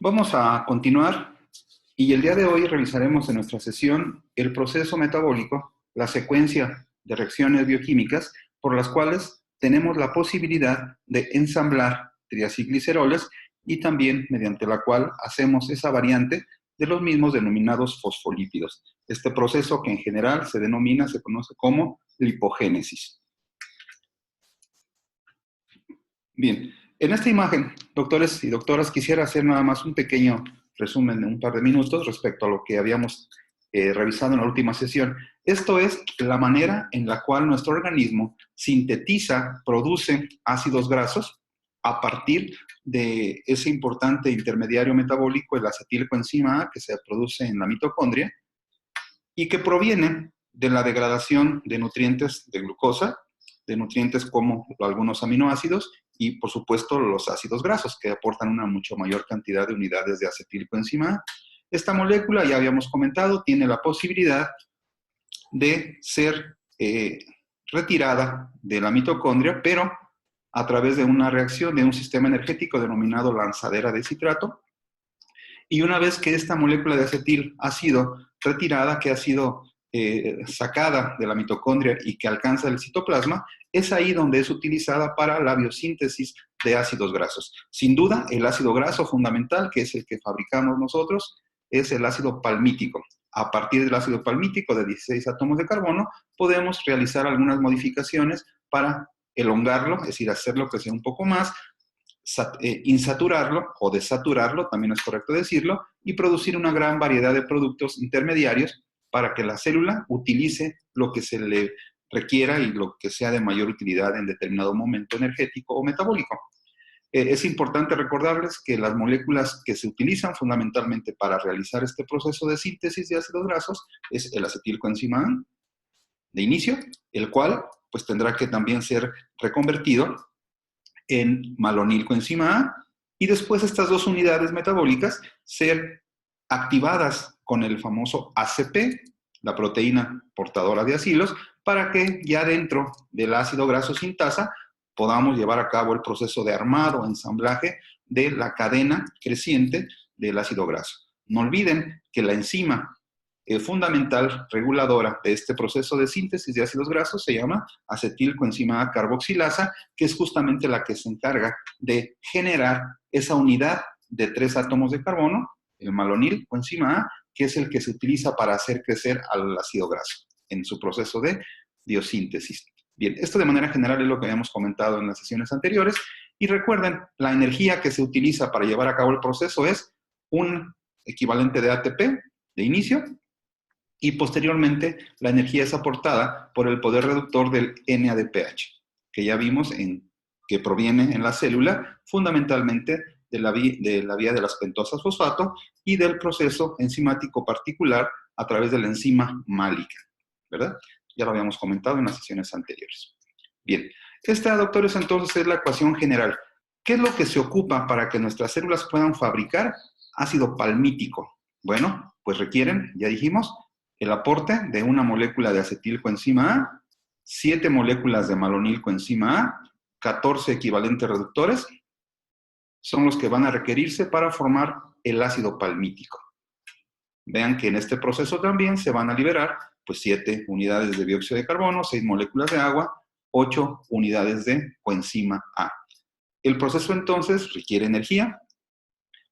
Vamos a continuar y el día de hoy revisaremos en nuestra sesión el proceso metabólico, la secuencia de reacciones bioquímicas por las cuales tenemos la posibilidad de ensamblar triacilgliceroles y también mediante la cual hacemos esa variante de los mismos denominados fosfolípidos. Este proceso que en general se conoce como lipogénesis. Bien, en esta imagen, doctores y doctoras, quisiera hacer nada más un pequeño resumen de un par de minutos respecto a lo que habíamos revisado en la última sesión. Esto es la manera en la cual nuestro organismo sintetiza, produce ácidos grasos a partir de ese importante intermediario metabólico, el acetilcoenzima A, que se produce en la mitocondria y que proviene de la degradación de nutrientes de glucosa, de nutrientes como algunos aminoácidos y, por supuesto, los ácidos grasos, que aportan una mucho mayor cantidad de unidades de acetilcoenzima A. Esta molécula, ya habíamos comentado, tiene la posibilidad de ser retirada de la mitocondria, pero a través de una reacción de un sistema energético denominado lanzadera de citrato. Y una vez que esta molécula de acetil ha sido retirada, que ha sido sacada de la mitocondria y que alcanza el citoplasma, es ahí donde es utilizada para la biosíntesis de ácidos grasos. Sin duda, el ácido graso fundamental, que es el que fabricamos nosotros, es el ácido palmítico. A partir del ácido palmítico de 16 átomos de carbono, podemos realizar algunas modificaciones para elongarlo, es decir, hacerlo crecer un poco más, insaturarlo o desaturarlo, también es correcto decirlo, y producir una gran variedad de productos intermediarios para que la célula utilice lo que se le requiera y lo que sea de mayor utilidad en determinado momento energético o metabólico. Es importante recordarles que las moléculas que se utilizan fundamentalmente para realizar este proceso de síntesis de ácidos grasos es el acetilcoenzima A de inicio, el cual pues tendrá que también ser reconvertido en malonilcoenzima A y después estas dos unidades metabólicas ser activadas con el famoso ACP, la proteína portadora de acilos, para que ya dentro del ácido graso sintasa podamos llevar a cabo el proceso de armado, ensamblaje de la cadena creciente del ácido graso. No olviden que la enzima fundamental reguladora de este proceso de síntesis de ácidos grasos se llama acetilcoenzima A carboxilasa, que es justamente la que se encarga de generar esa unidad de 3 átomos de carbono, el malonilcoenzima A, que es el que se utiliza para hacer crecer al ácido graso en su proceso de biosíntesis. Bien, esto de manera general es lo que habíamos comentado en las sesiones anteriores. Y recuerden, la energía que se utiliza para llevar a cabo el proceso es un equivalente de ATP de inicio, y posteriormente la energía es aportada por el poder reductor del NADPH, que ya vimos que proviene en la célula fundamentalmente de la vía de las pentosas fosfato y del proceso enzimático particular a través de la enzima málica, ¿verdad? Ya lo habíamos comentado en las sesiones anteriores. Bien, esta, doctores, entonces es la ecuación general. ¿Qué es lo que se ocupa para que nuestras células puedan fabricar ácido palmítico? Bueno, pues requieren, ya dijimos, el aporte de una molécula de acetilcoenzima A, 7 moléculas de malonilcoenzima A, 14 equivalentes reductores, son los que van a requerirse para formar el ácido palmítico. Vean que en este proceso también se van a liberar pues 7 unidades de dióxido de carbono, 6 moléculas de agua, 8 unidades de coenzima A. El proceso entonces requiere energía,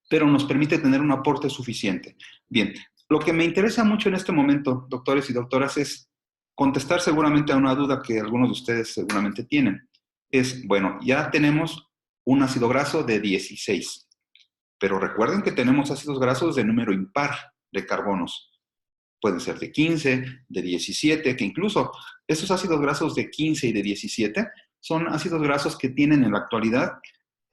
pero nos permite tener un aporte suficiente. Bien, lo que me interesa mucho en este momento, doctores y doctoras, es contestar seguramente a una duda que algunos de ustedes seguramente tienen. Es, bueno, ya tenemos un ácido graso de 16, pero recuerden que tenemos ácidos grasos de número impar de carbonos. Pueden ser de 15, de 17, que incluso esos ácidos grasos de 15 y de 17 son ácidos grasos que tienen en la actualidad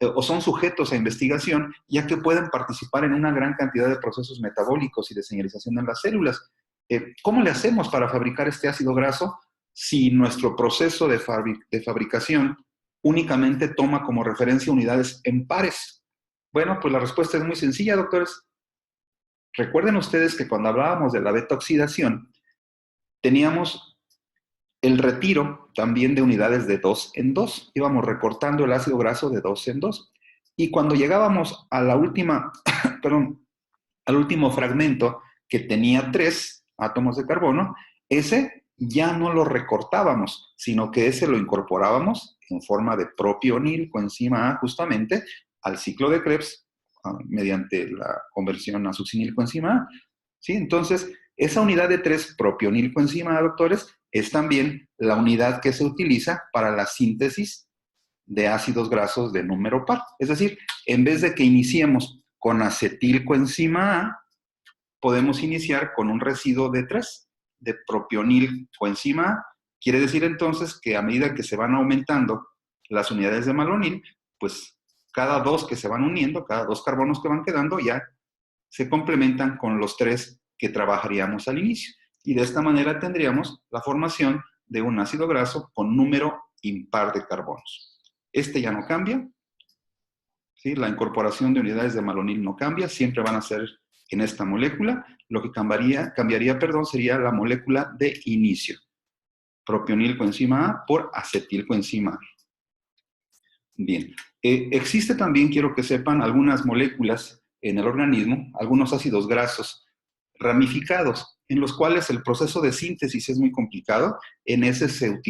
o son sujetos a investigación, ya que pueden participar en una gran cantidad de procesos metabólicos y de señalización en las células. ¿Cómo le hacemos para fabricar este ácido graso si nuestro proceso de fabricación únicamente toma como referencia unidades en pares? Bueno, pues la respuesta es muy sencilla, doctores. Recuerden ustedes que cuando hablábamos de la beta-oxidación, teníamos el retiro también de unidades de 2 en 2. Íbamos recortando el ácido graso de 2 en 2. Y cuando llegábamos a la última perdón, al último fragmento que tenía 3 átomos de carbono, ese ya no lo recortábamos, sino que ese lo incorporábamos en forma de propionil coenzima A justamente al ciclo de Krebs mediante la conversión a succinil coenzima A. ¿Sí? Entonces, esa unidad de 3 propionil coenzima A, doctores, es también la unidad que se utiliza para la síntesis de ácidos grasos de número par. Es decir, en vez de que iniciemos con acetil coenzima A, podemos iniciar con un residuo de 3, de propionil coenzima A. Quiere decir entonces que a medida que se van aumentando las unidades de malonil, pues cada 2 que se van uniendo, cada 2 carbonos que van quedando, ya se complementan con los 3 que trabajaríamos al inicio. Y de esta manera tendríamos la formación de un ácido graso con número impar de carbonos. Este ya no cambia, ¿sí? La incorporación de unidades de malonil no cambia, siempre van a ser en esta molécula. Lo que cambiaría, sería la molécula de inicio. Propionil coenzima A por acetil coenzima A. Bien. Existe también, quiero que sepan, algunas moléculas en el organismo, algunos ácidos grasos ramificados, en los cuales el proceso de síntesis es muy complicado. En ese se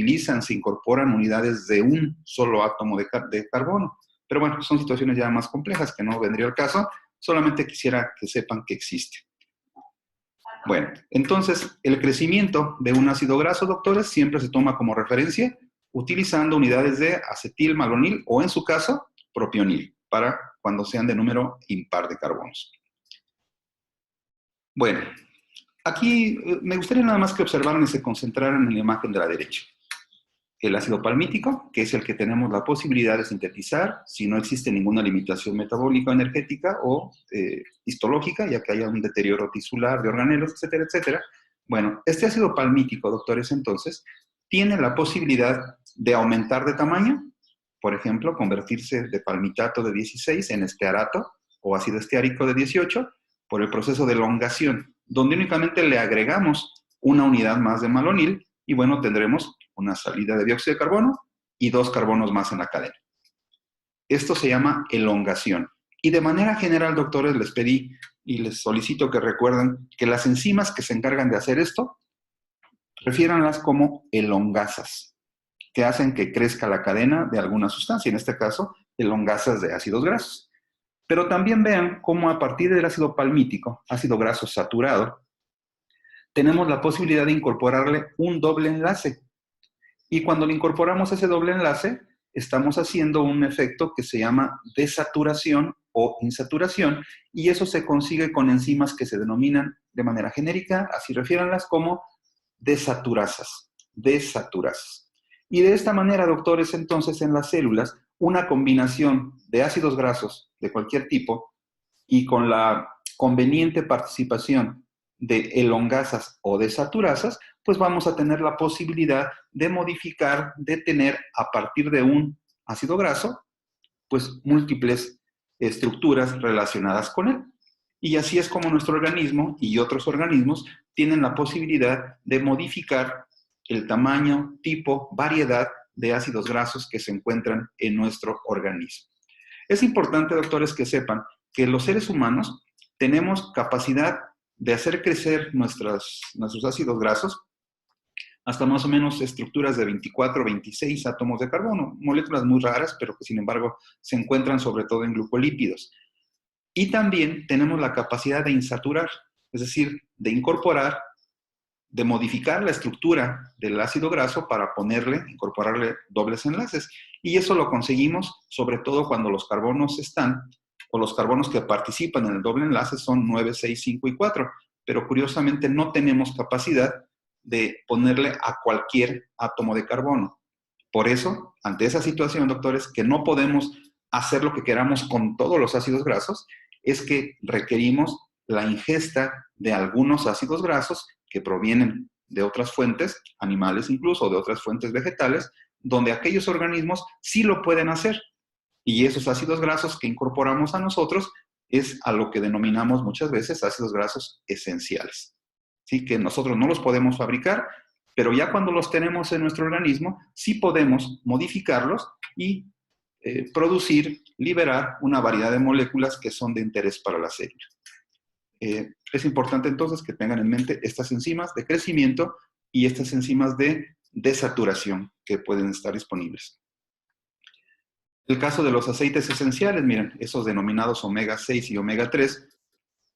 incorporan unidades de un solo átomo de carbono. Pero bueno, son situaciones ya más complejas que no vendría al caso. Solamente quisiera que sepan que existe. Bueno, entonces, el crecimiento de un ácido graso, doctores, siempre se toma como referencia utilizando unidades de acetil malonil o, en su caso, propionil, para cuando sean de número impar de carbonos. Bueno, aquí me gustaría nada más que observaran y se concentraran en la imagen de la derecha. El ácido palmítico, que es el que tenemos la posibilidad de sintetizar si no existe ninguna limitación metabólica o energética o histológica, ya que haya un deterioro tisular de organelos, etcétera, etcétera. Bueno, este ácido palmítico, doctores, entonces, tiene la posibilidad de aumentar de tamaño, por ejemplo, convertirse de palmitato de 16 en estearato o ácido esteárico de 18 por el proceso de elongación, donde únicamente le agregamos una unidad más de malonil y, bueno, tendremos una salida de dióxido de carbono y 2 carbonos más en la cadena. Esto se llama elongación. Y de manera general, doctores, les pedí y les solicito que recuerden que las enzimas que se encargan de hacer esto, refiéranlas como elongasas, que hacen que crezca la cadena de alguna sustancia, en este caso, elongasas de ácidos grasos. Pero también vean cómo a partir del ácido palmítico, ácido graso saturado, tenemos la posibilidad de incorporarle un doble enlace. Y cuando le incorporamos ese doble enlace, estamos haciendo un efecto que se llama desaturación o insaturación, y eso se consigue con enzimas que se denominan de manera genérica, así refiéranlas, como desaturasas. Desaturasas. Y de esta manera, doctores, entonces en las células, una combinación de ácidos grasos de cualquier tipo y con la conveniente participación de elongasas o desaturasas, pues vamos a tener la posibilidad de modificar, de tener a partir de un ácido graso, pues múltiples estructuras relacionadas con él. Y así es como nuestro organismo y otros organismos tienen la posibilidad de modificar el tamaño, tipo, variedad de ácidos grasos que se encuentran en nuestro organismo. Es importante, doctores, que sepan que los seres humanos tenemos capacidad de hacer crecer nuestros ácidos grasos hasta más o menos estructuras de 24 o 26 átomos de carbono, moléculas muy raras, pero que sin embargo se encuentran sobre todo en glucolípidos. Y también tenemos la capacidad de insaturar, es decir, de incorporar, de modificar la estructura del ácido graso para incorporarle dobles enlaces. Y eso lo conseguimos sobre todo cuando los carbonos o los carbonos que participan en el doble enlace son 9, 6, 5 y 4. Pero curiosamente no tenemos capacidad de ponerle a cualquier átomo de carbono. Por eso, ante esa situación, doctores, que no podemos hacer lo que queramos con todos los ácidos grasos, es que requerimos la ingesta de algunos ácidos grasos que provienen de otras fuentes, animales incluso, o de otras fuentes vegetales, donde aquellos organismos sí lo pueden hacer. Y esos ácidos grasos que incorporamos a nosotros es a lo que denominamos muchas veces ácidos grasos esenciales. ¿Sí? Que nosotros no los podemos fabricar, pero ya cuando los tenemos en nuestro organismo, sí podemos modificarlos y producir, liberar una variedad de moléculas que son de interés para la célula. Es importante entonces que tengan en mente estas enzimas de crecimiento y estas enzimas de desaturación que pueden estar disponibles. El caso de los aceites esenciales, miren, esos denominados omega 6 y omega 3,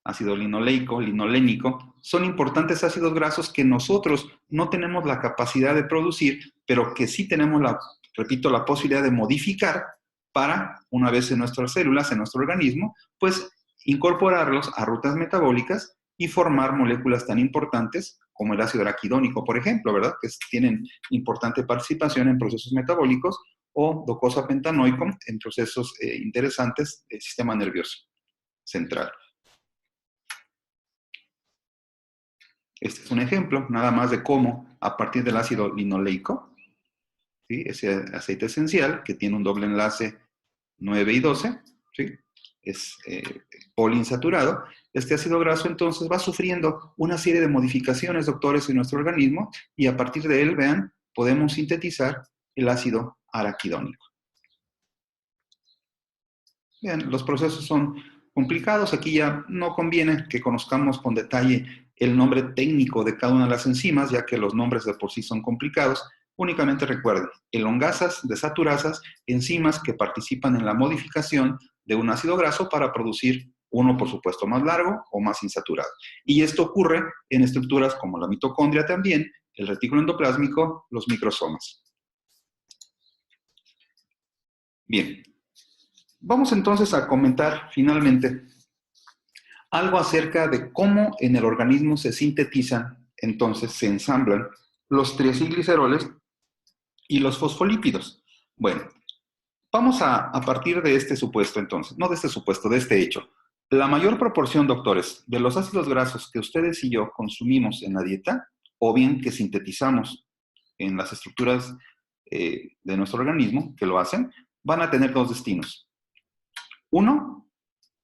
ácido linoleico, linolénico, son importantes ácidos grasos que nosotros no tenemos la capacidad de producir, pero que sí tenemos repito, la posibilidad de modificar para, una vez en nuestras células, en nuestro organismo, pues incorporarlos a rutas metabólicas y formar moléculas tan importantes como el ácido araquidónico, por ejemplo, ¿verdad? Que tienen importante participación en procesos metabólicos, o docosapentanoico en procesos interesantes del sistema nervioso central. Este es un ejemplo nada más de cómo, a partir del ácido linoleico, ¿sí?, ese aceite esencial que tiene un doble enlace 9 y 12, ¿sí?, es poliinsaturado, este ácido graso entonces va sufriendo una serie de modificaciones, doctores, en nuestro organismo, y a partir de él, vean, podemos sintetizar el ácido araquidónico. Bien, los procesos son complicados. Aquí ya no conviene que conozcamos con detalle el nombre técnico de cada una de las enzimas, ya que los nombres de por sí son complicados. Únicamente recuerden, elongasas, desaturasas, enzimas que participan en la modificación de un ácido graso para producir uno, por supuesto, más largo o más insaturado. Y esto ocurre en estructuras como la mitocondria también, el retículo endoplásmico, los microsomas. Bien. Vamos entonces a comentar finalmente algo acerca de cómo en el organismo se sintetizan, entonces se ensamblan los triacilgliceroles y los fosfolípidos. Bueno, vamos a partir de este supuesto entonces, no de este supuesto, de este hecho. La mayor proporción, doctores, de los ácidos grasos que ustedes y yo consumimos en la dieta, o bien que sintetizamos en las estructuras de nuestro organismo, que lo hacen, van a tener dos destinos. Uno,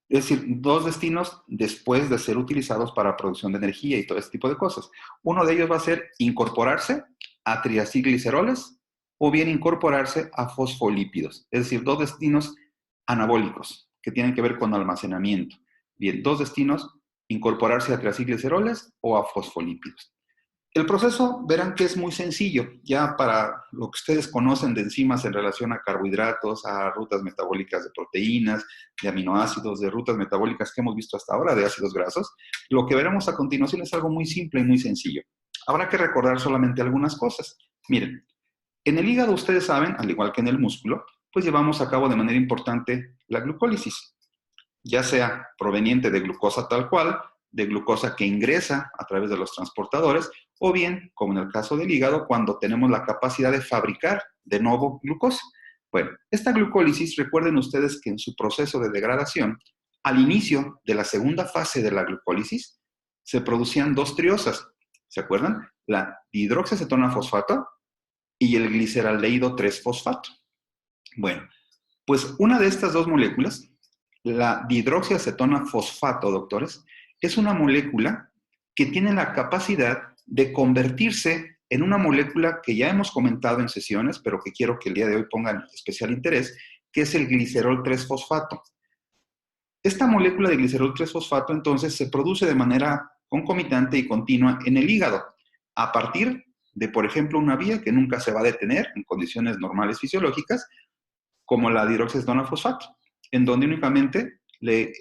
es decir, dos destinos después de ser utilizados para producción de energía y todo este tipo de cosas. Uno de ellos va a ser incorporarse a triacilgliceroles o bien incorporarse a fosfolípidos. Es decir, dos destinos anabólicos que tienen que ver con almacenamiento. Bien, dos destinos, incorporarse a triacilgliceroles o a fosfolípidos. El proceso, verán que es muy sencillo, ya para lo que ustedes conocen de enzimas en relación a carbohidratos, a rutas metabólicas de proteínas, de aminoácidos, de rutas metabólicas que hemos visto hasta ahora, de ácidos grasos. Lo que veremos a continuación es algo muy simple y muy sencillo. Habrá que recordar solamente algunas cosas. Miren, en el hígado, ustedes saben, al igual que en el músculo, pues llevamos a cabo de manera importante la glucólisis, ya sea proveniente de glucosa tal cual, de glucosa que ingresa a través de los transportadores, o bien, como en el caso del hígado, cuando tenemos la capacidad de fabricar de nuevo glucosa. Bueno, esta glucólisis, recuerden ustedes que en su proceso de degradación, al inicio de la segunda fase de la glucólisis, se producían dos triosas, ¿se acuerdan? La dihidroxiacetona-fosfato y el gliceraldehído 3-fosfato. Bueno, pues una de estas dos moléculas, la dihidroxiacetona-fosfato, doctores, es una molécula que tiene la capacidad de convertirse en una molécula que ya hemos comentado en sesiones, pero que quiero que el día de hoy pongan especial interés, que es el glicerol 3-fosfato. Esta molécula de glicerol 3-fosfato entonces se produce de manera concomitante y continua en el hígado, a partir de, por ejemplo, una vía que nunca se va a detener en condiciones normales fisiológicas, como la dihidroxiacetona-fosfato, en donde únicamente le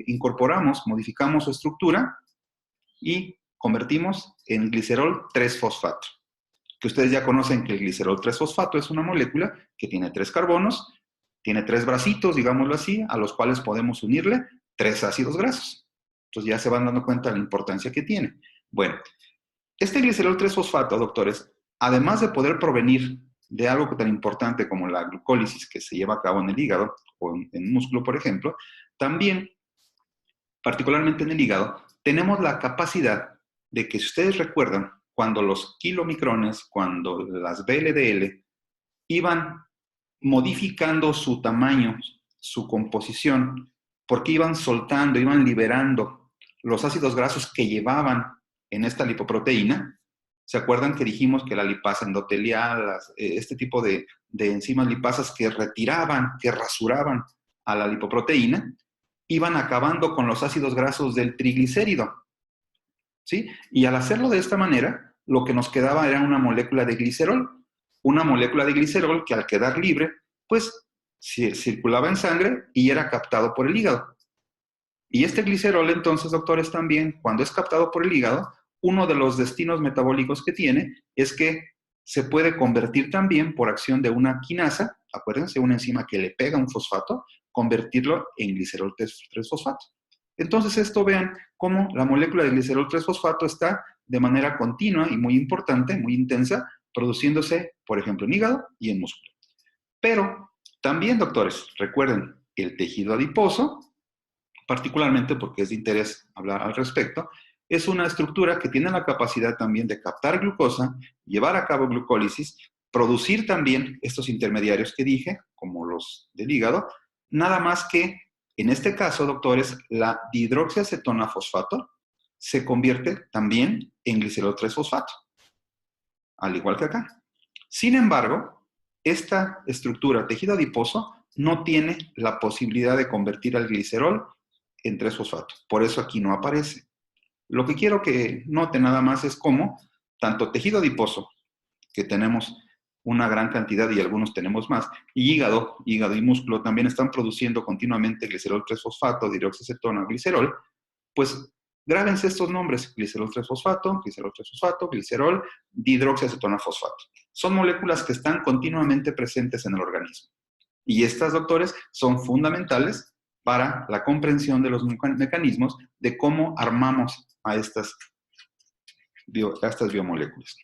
incorporamos, modificamos su estructura y convertimos en glicerol 3-fosfato. Que ustedes ya conocen que el glicerol 3-fosfato es una molécula que tiene 3 carbonos, tiene 3 bracitos, digámoslo así, a los cuales podemos unirle 3 ácidos grasos. Entonces ya se van dando cuenta de la importancia que tiene. Bueno, este glicerol 3-fosfato, doctores, además de poder provenir de algo tan importante como la glucólisis que se lleva a cabo en el hígado o en el músculo, por ejemplo, también, particularmente en el hígado, tenemos la capacidad de que, si ustedes recuerdan, cuando los kilomicrones, cuando las VLDL iban modificando su tamaño, su composición, porque iban soltando, iban liberando los ácidos grasos que llevaban en esta lipoproteína, ¿Se acuerdan que dijimos que la lipasa endotelial, este tipo de enzimas lipasas que retiraban, que rasuraban a la lipoproteína, iban acabando con los ácidos grasos del triglicérido, ¿sí? Y al hacerlo de esta manera, lo que nos quedaba era una molécula de glicerol que al quedar libre, pues circulaba en sangre y era captado por el hígado. Y este glicerol, entonces, doctores, también, cuando es captado por el hígado, uno de los destinos metabólicos que tiene es que se puede convertir también por acción de una quinasa, acuérdense, una enzima que le pega un fosfato, convertirlo en glicerol 3-fosfato. Entonces, esto vean cómo la molécula de glicerol 3-fosfato está de manera continua y muy importante, muy intensa, produciéndose, por ejemplo, en hígado y en músculo. Pero también, doctores, recuerden, el tejido adiposo, particularmente porque es de interés hablar al respecto, es una estructura que tiene la capacidad también de captar glucosa, llevar a cabo glucólisis, producir también estos intermediarios que dije, como los del hígado, nada más que, en este caso, doctores, la dihidroxiacetona fosfato se convierte también en glicerol 3-fosfato, al igual que acá. Sin embargo, esta estructura tejido adiposo no tiene la posibilidad de convertir al glicerol en 3-fosfato. Por eso aquí no aparece. Lo que quiero que note nada más es cómo tanto tejido adiposo, que tenemos una gran cantidad y algunos tenemos más, y hígado y músculo también están produciendo continuamente glicerol 3-fosfato, dihidroxiacetona, glicerol, pues grábense estos nombres: glicerol 3-fosfato, glicerol 3-fosfato, glicerol, dihidroxiacetona fosfato. Son moléculas que están continuamente presentes en el organismo. Y estas, doctores, son fundamentales para la comprensión de los mecanismos de cómo armamos a estas biomoléculas.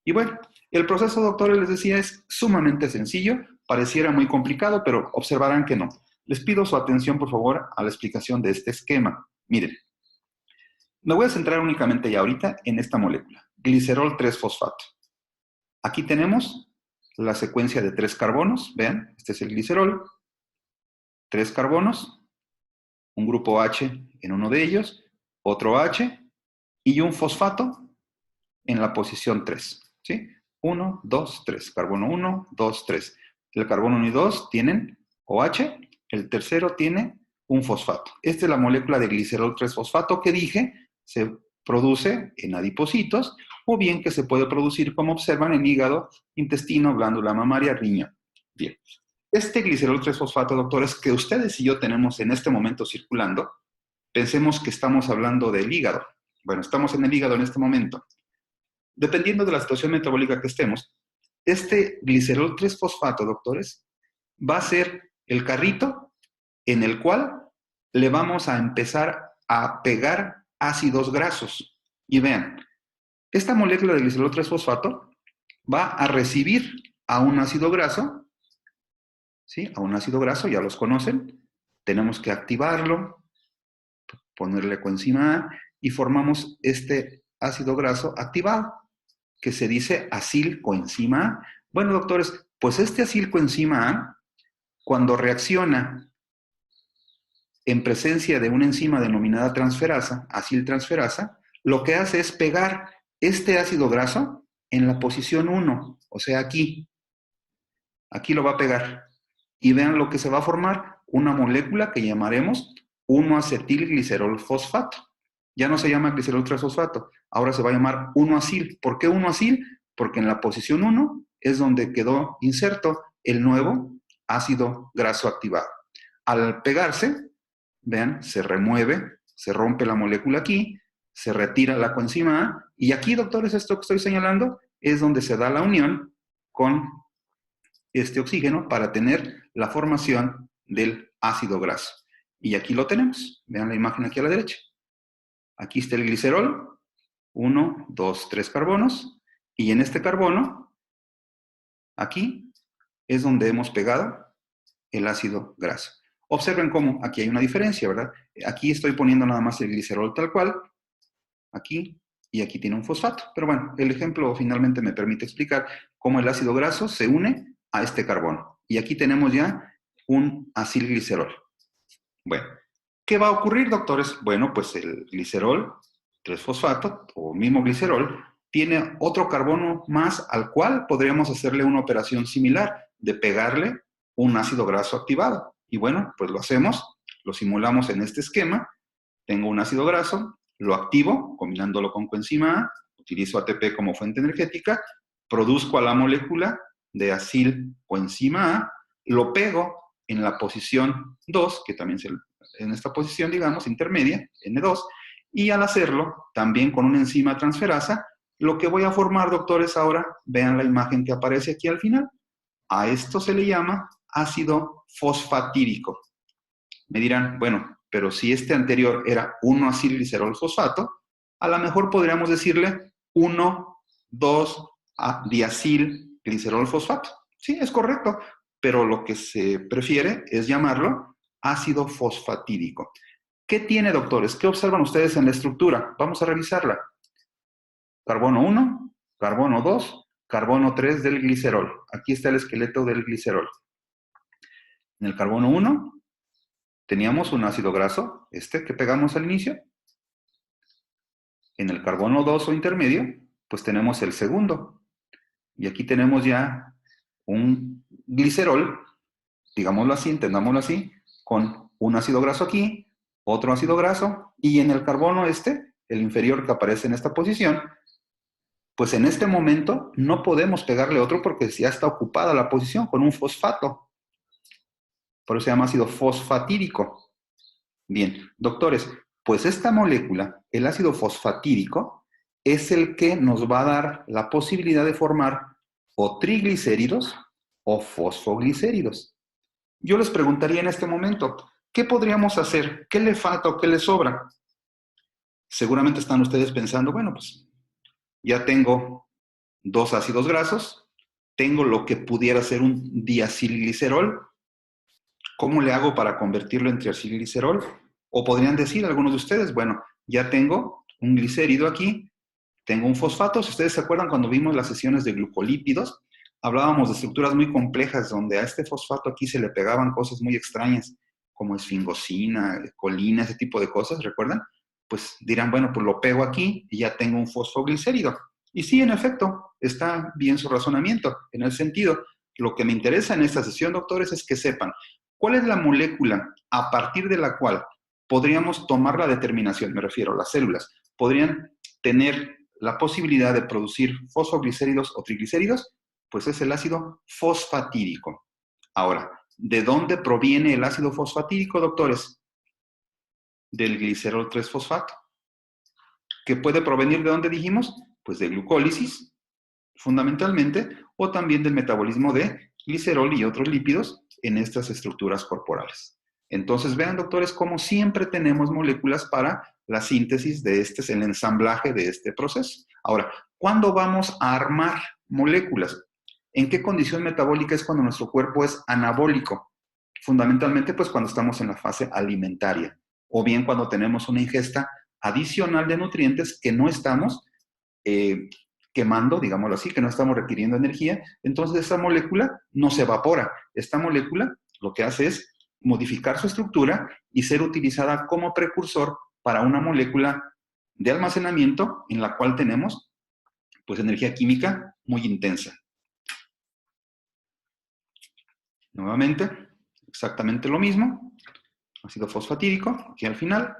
Y bueno, el proceso, doctores, les decía, es sumamente sencillo, pareciera muy complicado, pero observarán que no. Les pido su atención, por favor, a la explicación de este esquema. Miren, me voy a centrar únicamente ya ahorita en esta molécula, glicerol 3-fosfato. Aquí tenemos la secuencia de 3 carbonos, vean, este es el glicerol, 3 carbonos, un grupo H en uno de ellos, otro H y un fosfato en la posición 3, ¿sí? 1, 2, 3, carbono 1, 2, 3. El carbono 1 y 2 tienen OH, el tercero tiene un fosfato. Esta es la molécula de glicerol 3-fosfato que dije, se produce en adipocitos o bien que se puede producir, como observan, en hígado, intestino, glándula mamaria, riñón. Bien. Este glicerol 3-fosfato, doctores, que ustedes y yo tenemos en este momento circulando, pensemos que estamos hablando del hígado. Bueno, estamos en el hígado en este momento. Dependiendo de la situación metabólica que estemos, este glicerol 3-fosfato, doctores, va a ser el carrito en el cual le vamos a empezar a pegar ácidos grasos. Y vean, esta molécula de glicerol 3-fosfato va a recibir a un ácido graso, ¿sí? A un ácido graso, ya los conocen. Tenemos que activarlo, ponerle coenzima A y formamos este ácido graso activado, que se dice acilcoenzima A. Bueno, doctores, pues este acilcoenzima A, cuando reacciona en presencia de una enzima denominada transferasa, aciltransferasa, lo que hace es pegar este ácido graso en la posición 1, o sea, aquí. Aquí lo va a pegar. Y vean lo que se va a formar, una molécula que llamaremos 1-acetilglicerol fosfato. Ya no se llama glicerol 3-fosfato, ahora se va a llamar 1-acil. ¿Por qué 1-acil? Porque en la posición 1 es donde quedó inserto el nuevo ácido graso activado. Al pegarse, vean, se remueve, se rompe la molécula aquí, se retira la coenzima A, y aquí, doctores, esto que estoy señalando es donde se da la unión con este oxígeno para tener la formación del ácido graso. Y aquí lo tenemos. Vean la imagen aquí a la derecha. Aquí está el glicerol, 1, 2, 3 carbonos, y en este carbono, aquí, es donde hemos pegado el ácido graso. Observen cómo aquí hay una diferencia, ¿verdad? Aquí estoy poniendo nada más el glicerol tal cual, aquí, y aquí tiene un fosfato. Pero bueno, el ejemplo finalmente me permite explicar cómo el ácido graso se une a este carbono. Y aquí tenemos ya un acilglicerol. Bueno, ¿qué va a ocurrir, doctores? Bueno, pues el glicerol 3-fosfato, o mismo glicerol, tiene otro carbono más al cual podríamos hacerle una operación similar de pegarle un ácido graso activado. Y bueno, pues lo hacemos, lo simulamos en este esquema. Tengo un ácido graso, lo activo combinándolo con coenzima A, utilizo ATP como fuente energética, produzco a la molécula de acil coenzima A, lo pego en la posición 2, que también es en esta posición, digamos, intermedia, N2, y al hacerlo, también con una enzima transferasa, lo que voy a formar, doctores, ahora, vean la imagen que aparece aquí al final. A esto se le llama ácido fosfatídico. Me dirán, bueno, pero si este anterior era 1-acilglicerol fosfato, a lo mejor podríamos decirle 1,2-diacilglicerol fosfato. Sí, es correcto, pero lo que se prefiere es llamarlo ácido fosfatídico. ¿Qué tiene, doctores? ¿Qué observan ustedes en la estructura? Vamos a revisarla. Carbono 1, carbono 2, carbono 3 del glicerol. Aquí está el esqueleto del glicerol. En el carbono 1 teníamos un ácido graso, este que pegamos al inicio. En el carbono 2 o intermedio, pues tenemos el segundo. Y aquí tenemos ya un glicerol, digámoslo así, entendámoslo así, con un ácido graso aquí, otro ácido graso, y en el carbono el inferior que aparece en esta posición, pues en este momento no podemos pegarle otro porque ya está ocupada la posición con un fosfato. Por eso se llama ácido fosfatídico. Bien, doctores, pues esta molécula, el ácido fosfatídico, es el que nos va a dar la posibilidad de formar o triglicéridos o fosfoglicéridos. Yo les preguntaría en este momento, ¿qué podríamos hacer? ¿Qué le falta o qué le sobra? Seguramente están ustedes pensando, bueno, pues ya tengo 2 ácidos grasos, tengo lo que pudiera ser un diacilglicerol. ¿Cómo le hago para convertirlo en triacilglicerol? O podrían decir algunos de ustedes, bueno, ya tengo un glicérido aquí, tengo un fosfato. Si ustedes se acuerdan cuando vimos las sesiones de glucolípidos, hablábamos de estructuras muy complejas donde a este fosfato aquí se le pegaban cosas muy extrañas, como esfingosina, colina, ese tipo de cosas, ¿recuerdan? Pues dirán, bueno, pues lo pego aquí y ya tengo un fosfoglicérido. Y sí, en efecto, está bien su razonamiento, en el sentido, lo que me interesa en esta sesión, doctores, es que sepan cuál es la molécula a partir de la cual podríamos tomar la determinación, me refiero, las células, podrían tener la posibilidad de producir fosfoglicéridos o triglicéridos, pues es el ácido fosfatídico. Ahora, ¿de dónde proviene el ácido fosfatídico, doctores? Del glicerol 3-fosfato. ¿Que puede provenir de dónde dijimos? Pues de glucólisis, fundamentalmente, o también del metabolismo de glicerol y otros lípidos en estas estructuras corporales. Entonces, vean, doctores, cómo siempre tenemos moléculas para la síntesis de el ensamblaje de este proceso. Ahora, ¿cuándo vamos a armar moléculas? ¿En qué condición metabólica es cuando nuestro cuerpo es anabólico? Fundamentalmente, pues cuando estamos en la fase alimentaria, o bien cuando tenemos una ingesta adicional de nutrientes que no estamos quemando, digámoslo así, que no estamos requiriendo energía, entonces esa molécula no se evapora. Esta molécula lo que hace es modificar su estructura y ser utilizada como precursor para una molécula de almacenamiento en la cual tenemos pues energía química muy intensa. Nuevamente, exactamente lo mismo, ácido fosfatídico, aquí al final,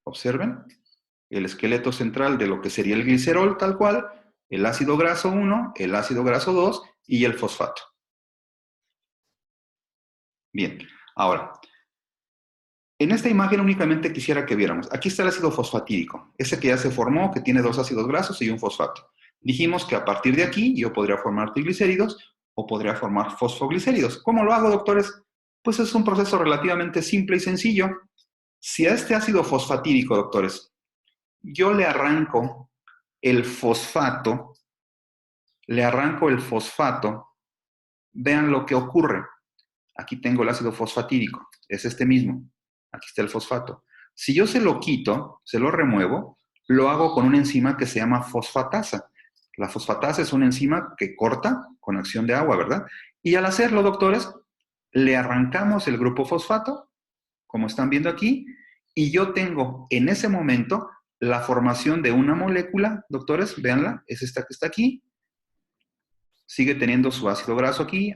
observen, el esqueleto central de lo que sería el glicerol tal cual, el ácido graso 1, el ácido graso 2 y el fosfato. Bien, ahora, en esta imagen únicamente quisiera que viéramos, aquí está el ácido fosfatídico, ese que ya se formó, que tiene 2 ácidos grasos y un fosfato. Dijimos que a partir de aquí yo podría formar triglicéridos o podría formar fosfoglicéridos. ¿Cómo lo hago, doctores? Pues es un proceso relativamente simple y sencillo. Si a este ácido fosfatídico, doctores, yo le arranco el fosfato, vean lo que ocurre. Aquí tengo el ácido fosfatídico, es este mismo. Aquí está el fosfato. Si yo se lo quito, se lo remuevo, lo hago con una enzima que se llama fosfatasa. La fosfatasa es una enzima que corta con acción de agua, ¿verdad? Y al hacerlo, doctores, le arrancamos el grupo fosfato, como están viendo aquí, y yo tengo en ese momento la formación de una molécula, doctores, véanla, es esta que está aquí, sigue teniendo su ácido graso aquí,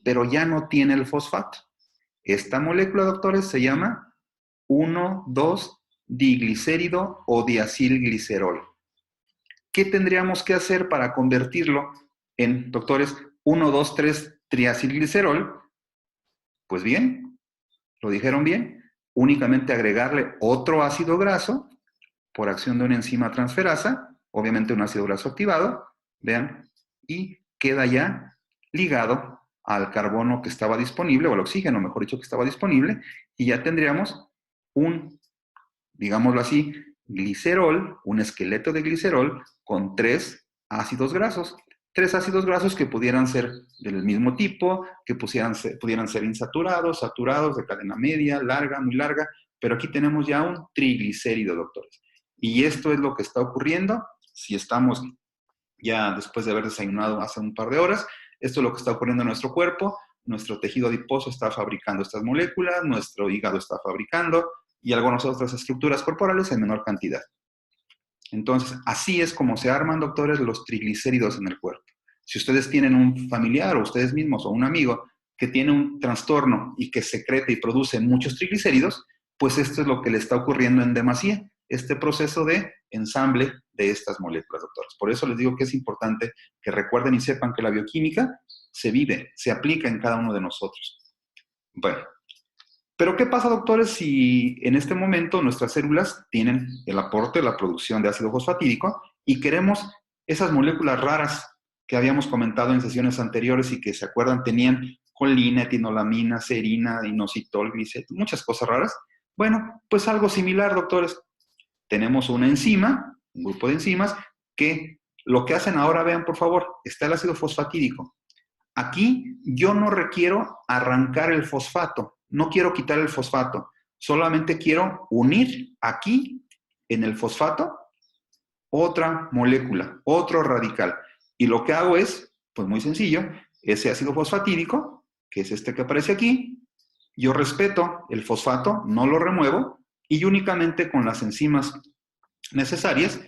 pero ya no tiene el fosfato. Esta molécula, doctores, se llama 1,2-diglicérido o diacilglicerol. ¿Qué tendríamos que hacer para convertirlo en, doctores, 1,2,3-triacilglicerol? Pues bien, lo dijeron bien, únicamente agregarle otro ácido graso por acción de una enzima transferasa, obviamente un ácido graso activado, vean, y queda ya ligado al carbono que estaba disponible, o al oxígeno, mejor dicho, que estaba disponible, y ya tendríamos un, digámoslo así, glicerol, un esqueleto de glicerol con 3 ácidos grasos. 3 ácidos grasos que pudieran ser del mismo tipo, que pudieran ser insaturados, saturados, de cadena media, larga, muy larga, pero aquí tenemos ya un triglicérido, doctores. Y esto es lo que está ocurriendo si estamos ya después de haber desayunado hace un par de horas. Esto es lo que está ocurriendo en nuestro cuerpo. Nuestro tejido adiposo está fabricando estas moléculas, nuestro hígado está fabricando y algunas otras estructuras corporales en menor cantidad. Entonces, así es como se arman, doctores, los triglicéridos en el cuerpo. Si ustedes tienen un familiar o ustedes mismos o un amigo que tiene un trastorno y que secreta y produce muchos triglicéridos, pues esto es lo que le está ocurriendo en demasía, este proceso de ensamble de estas moléculas, doctores. Por eso les digo que es importante que recuerden y sepan que la bioquímica se vive, se aplica en cada uno de nosotros. Bueno, pero ¿qué pasa, doctores, si en este momento nuestras células tienen el aporte, la producción de ácido fosfatídico y queremos esas moléculas raras que habíamos comentado en sesiones anteriores y que, ¿se acuerdan? Tenían colina, etinolamina, serina, inositol, gliceto, muchas cosas raras. Bueno, pues algo similar, doctores. Tenemos una enzima, un grupo de enzimas, que lo que hacen ahora, vean por favor, está el ácido fosfatídico. Aquí yo no requiero arrancar el fosfato, no quiero quitar el fosfato, solamente quiero unir aquí en el fosfato otra molécula, otro radical. Y lo que hago es, pues muy sencillo, ese ácido fosfatídico, que es este que aparece aquí, yo respeto el fosfato, no lo remuevo, y únicamente con las enzimas necesarias,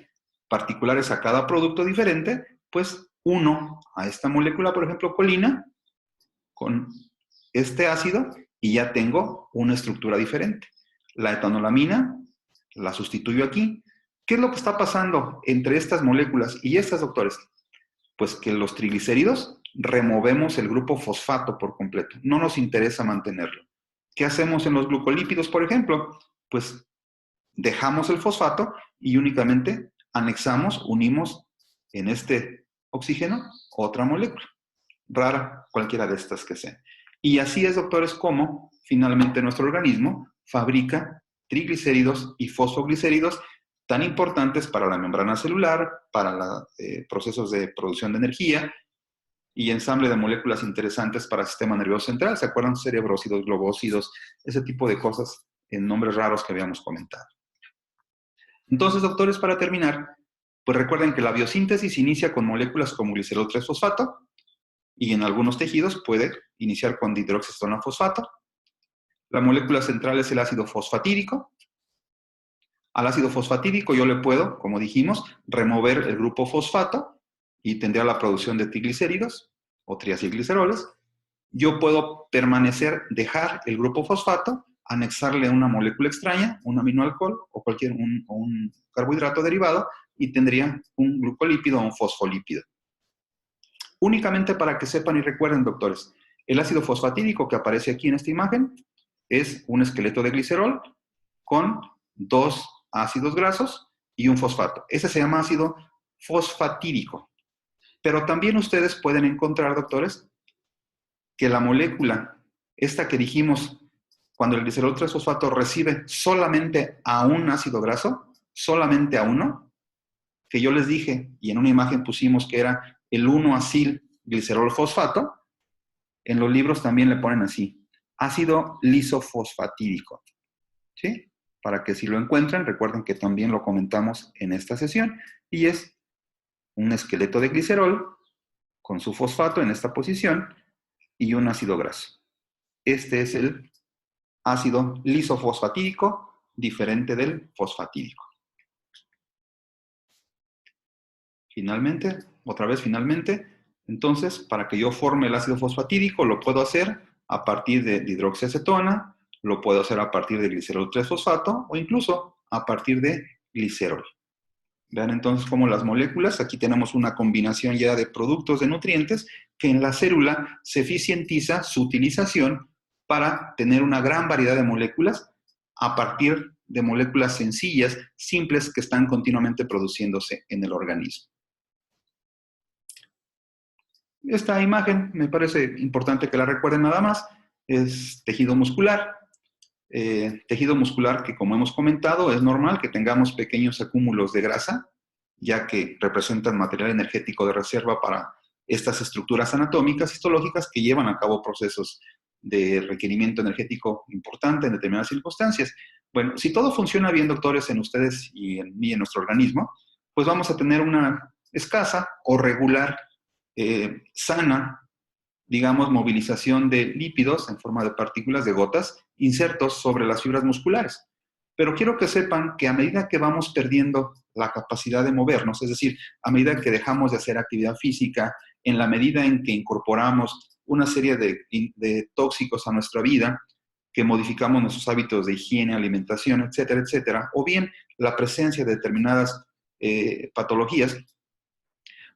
particulares a cada producto diferente, pues uno a esta molécula, por ejemplo, colina, con este ácido y ya tengo una estructura diferente. La etanolamina la sustituyo aquí. ¿Qué es lo que está pasando entre estas moléculas y estas, doctores? Pues que los triglicéridos removemos el grupo fosfato por completo. No nos interesa mantenerlo. ¿Qué hacemos en los glucolípidos, por ejemplo? Pues dejamos el fosfato y únicamente anexamos, unimos en este oxígeno otra molécula, rara, cualquiera de estas que sean. Y así es, doctores, como finalmente nuestro organismo fabrica triglicéridos y fosfoglicéridos tan importantes para la membrana celular, para los procesos de producción de energía y ensamble de moléculas interesantes para el sistema nervioso central. ¿Se acuerdan? Cerebrócidos, globócidos, ese tipo de cosas en nombres raros que habíamos comentado. Entonces, doctores, para terminar, pues recuerden que la biosíntesis inicia con moléculas como glicerol 3-fosfato y en algunos tejidos puede iniciar con dihidroxiestonafosfato. La molécula central es el ácido fosfatídico. Al ácido fosfatídico yo le puedo, como dijimos, remover el grupo fosfato y tendría la producción de triglicéridos o triacilgliceroles. Yo puedo dejar el grupo fosfato, anexarle una molécula extraña, un aminoalcohol o un carbohidrato derivado y tendría un glucolípido o un fosfolípido. Únicamente para que sepan y recuerden, doctores, el ácido fosfatídico que aparece aquí en esta imagen es un esqueleto de glicerol con 2 ácidos grasos y un fosfato. Ese se llama ácido fosfatídico. Pero también ustedes pueden encontrar, doctores, que la molécula, esta que dijimos, cuando el glicerol 3-fosfato recibe solamente a un ácido graso, solamente a uno, que yo les dije, y en una imagen pusimos que era el 1-acilglicerol fosfato, en los libros también le ponen así, ácido lisofosfatídico, ¿sí? Para que si lo encuentran, recuerden que también lo comentamos en esta sesión, y es un esqueleto de glicerol con su fosfato en esta posición y un ácido graso. Este es el ácido lisofosfatídico, diferente del fosfatídico. Finalmente, otra vez finalmente, entonces, para que yo forme el ácido fosfatídico, lo puedo hacer a partir de hidroxiacetona, lo puedo hacer a partir de glicerol 3-fosfato o incluso a partir de glicerol. Vean entonces cómo las moléculas, aquí tenemos una combinación ya de productos de nutrientes que en la célula se eficientiza su utilización para tener una gran variedad de moléculas a partir de moléculas sencillas, simples, que están continuamente produciéndose en el organismo. Esta imagen me parece importante que la recuerden nada más, es tejido muscular. Tejido muscular que, como hemos comentado, es normal que tengamos pequeños acúmulos de grasa, ya que representan material energético de reserva para estas estructuras anatómicas histológicas que llevan a cabo procesos de requerimiento energético importante en determinadas circunstancias. Bueno, si todo funciona bien, doctores, en ustedes y en mí, en nuestro organismo, pues vamos a tener una escasa o regular, sana, digamos, movilización de lípidos en forma de partículas de gotas insertos sobre las fibras musculares. Pero quiero que sepan que a medida que vamos perdiendo la capacidad de movernos, es decir, a medida que dejamos de hacer actividad física, en la medida en que incorporamos una serie de tóxicos a nuestra vida, que modificamos nuestros hábitos de higiene, alimentación, etcétera, etcétera, o bien la presencia de determinadas patologías,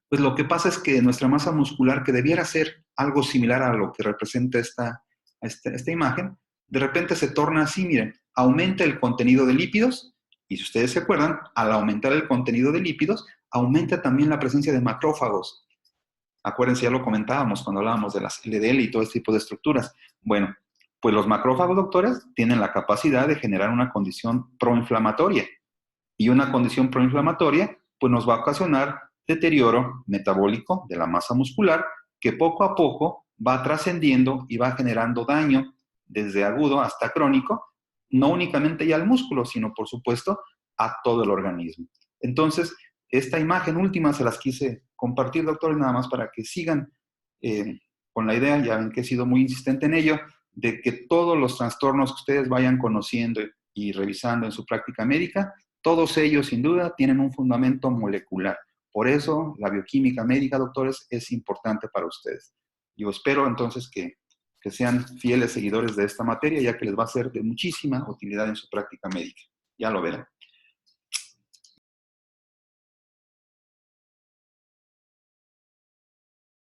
pues lo que pasa es que nuestra masa muscular, que debiera ser algo similar a lo que representa esta imagen, de repente se torna así, miren, aumenta el contenido de lípidos, y si ustedes se acuerdan, al aumentar el contenido de lípidos, aumenta también la presencia de macrófagos. Acuérdense, ya lo comentábamos cuando hablábamos de las LDL y todo este tipo de estructuras. Bueno, pues los macrófagos, doctores, tienen la capacidad de generar una condición proinflamatoria. Y una condición proinflamatoria, pues nos va a ocasionar deterioro metabólico de la masa muscular que poco a poco va trascendiendo y va generando daño desde agudo hasta crónico, no únicamente ya al músculo, sino por supuesto a todo el organismo. Entonces, esta imagen última se las quise compartir, doctores, nada más para que sigan con la idea, ya ven que he sido muy insistente en ello, de que todos los trastornos que ustedes vayan conociendo y revisando en su práctica médica, todos ellos sin duda tienen un fundamento molecular. Por eso la bioquímica médica, doctores, es importante para ustedes. Yo espero entonces que sean fieles seguidores de esta materia, ya que les va a ser de muchísima utilidad en su práctica médica. Ya lo verán.